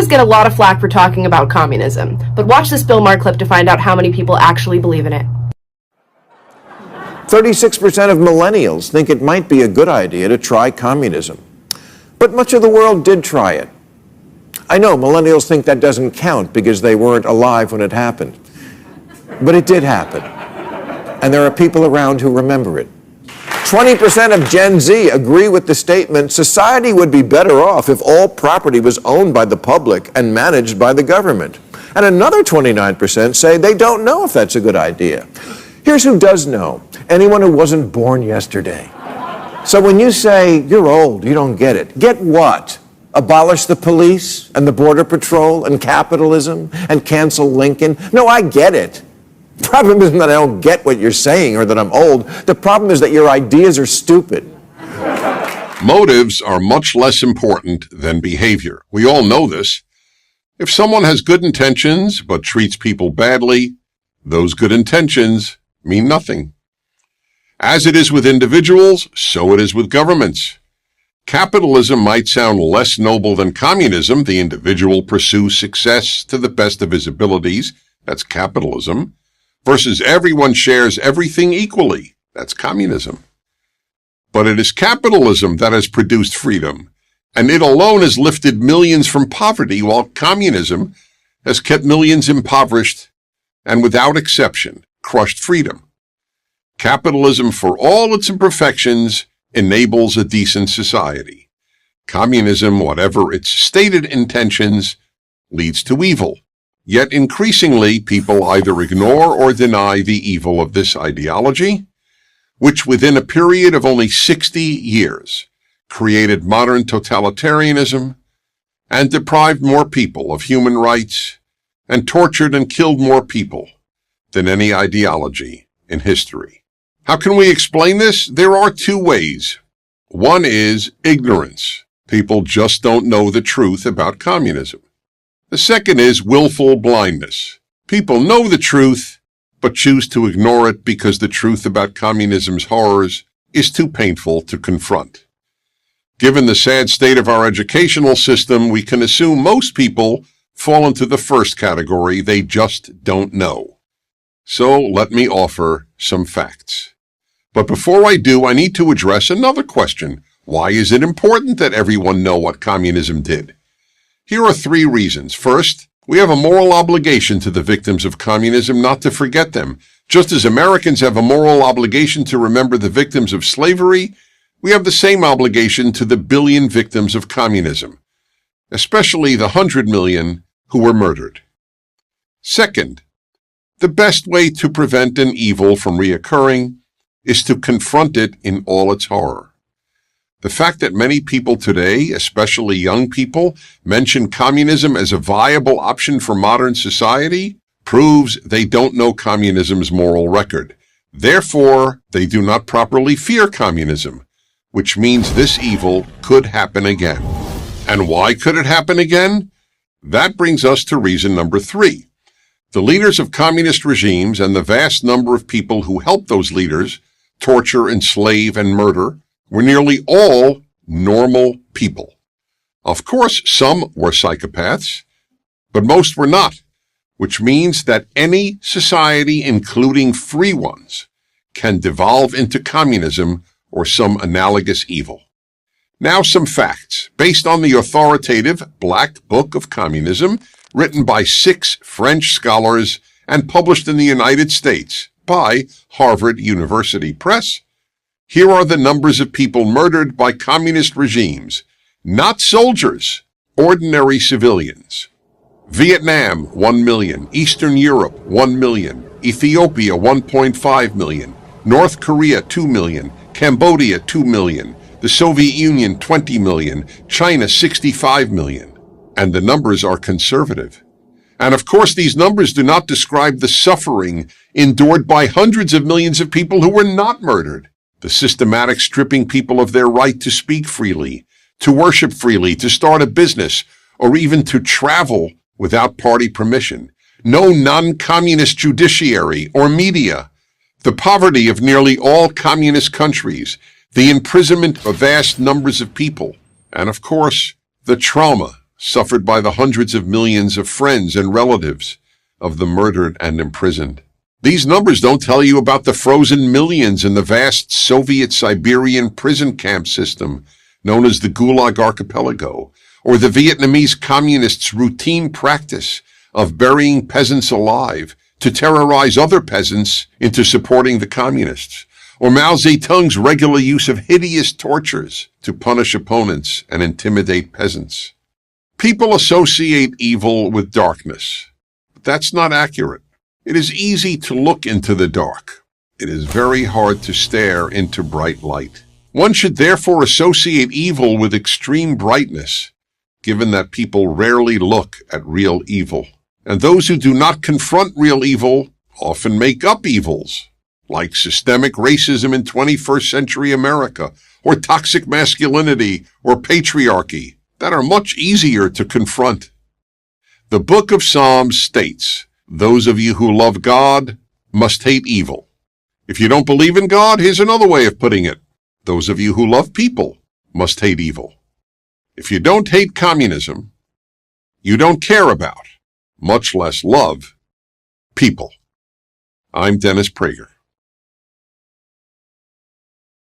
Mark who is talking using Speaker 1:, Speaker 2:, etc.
Speaker 1: lefties get a lot of flack for talking about communism, but watch this Bill Maher clip to find out how many people actually believe in it.
Speaker 2: 36% of millennials think it might be a good idea to try communism. But much of the world did try it. I know millennials think that doesn't count because they weren't alive when it happened. But it did happen. And there are people around who remember it. 20% of Gen Z agree with the statement, society would be better off if all property was owned by the public and managed by the government. And another 29% say they don't know if that's a good idea. Here's who does know: anyone who wasn't born yesterday. So when you say, you're old, you don't get it, get what? Abolish the police and the border patrol and capitalism and cancel Lincoln? No, I get it. The problem isn't that I don't get what you're saying or that I'm old. The problem is that your ideas are stupid.
Speaker 3: Motives are much less important than behavior. We all know this. If someone has good intentions but treats people badly, those good intentions mean nothing. As it is with individuals, so it is with governments. Capitalism might sound less noble than communism. The individual pursues success to the best of his abilities. That's capitalism. Versus everyone shares everything equally. That's communism. But it is capitalism that has produced freedom, and it alone has lifted millions from poverty, while communism has kept millions impoverished and, without exception, crushed freedom. Capitalism, for all its imperfections, enables a decent society. Communism, whatever its stated intentions, leads to evil. Yet increasingly, people either ignore or deny the evil of this ideology, which within a period of only 60 years created modern totalitarianism and deprived more people of human rights and tortured and killed more people than any ideology in history. How can we explain this? There are two ways. One is ignorance. People just don't know the truth about communism. The second is willful blindness. People know the truth, but choose to ignore it because the truth about communism's horrors is too painful to confront. Given the sad state of our educational system, we can assume most people fall into the first category. They just don't know. So let me offer some facts. But before I do, I need to address another question. Why is it important that everyone know what communism did? Here are 3 reasons. First, we have a moral obligation to the victims of communism not to forget them. Just as Americans have a moral obligation to remember the victims of slavery, we have the same obligation to the billion victims of communism, especially the 100 million who were murdered. Second, the best way to prevent an evil from reoccurring is to confront it in all its horror. The fact that many people today, especially young people, mention communism as a viable option for modern society proves they don't know communism's moral record. Therefore, they do not properly fear communism, which means this evil could happen again. And why could it happen again? That brings us to reason number 3. The leaders of communist regimes and the vast number of people who helped those leaders torture, enslave, and murder were nearly all normal people. Of course, some were psychopaths, but most were not, which means that any society, including free ones, can devolve into communism or some analogous evil. Now some facts, based on the authoritative Black Book of Communism, written by 6 French scholars and published in the United States by Harvard University Press. Here are the numbers of people murdered by communist regimes, not soldiers, ordinary civilians. Vietnam, 1 million. Eastern Europe, 1 million. Ethiopia, 1.5 million. North Korea, 2 million. Cambodia, 2 million. The Soviet Union, 20 million. China, 65 million. And the numbers are conservative. And of course, these numbers do not describe the suffering endured by hundreds of millions of people who were not murdered. The systematic stripping people of their right to speak freely, to worship freely, to start a business, or even to travel without party permission. No non-communist judiciary or media. The poverty of nearly all communist countries. The imprisonment of vast numbers of people. And of course, the trauma suffered by the hundreds of millions of friends and relatives of the murdered and imprisoned. These numbers don't tell you about the frozen millions in the vast Soviet Siberian prison camp system known as the Gulag Archipelago, or the Vietnamese communists' routine practice of burying peasants alive to terrorize other peasants into supporting the communists, or Mao Zedong's regular use of hideous tortures to punish opponents and intimidate peasants. People associate evil with darkness, but that's not accurate. It is easy to look into the dark. It is very hard to stare into bright light. One should therefore associate evil with extreme brightness, given that people rarely look at real evil. And those who do not confront real evil often make up evils, like systemic racism in 21st century America, or toxic masculinity, or patriarchy, that are much easier to confront. The book of Psalms states, "Those of you who love God must hate evil." If you don't believe in God, here's another way of putting it. Those of you who love people must hate evil. If you don't hate communism, you don't care about, much less love, people. I'm Dennis Prager.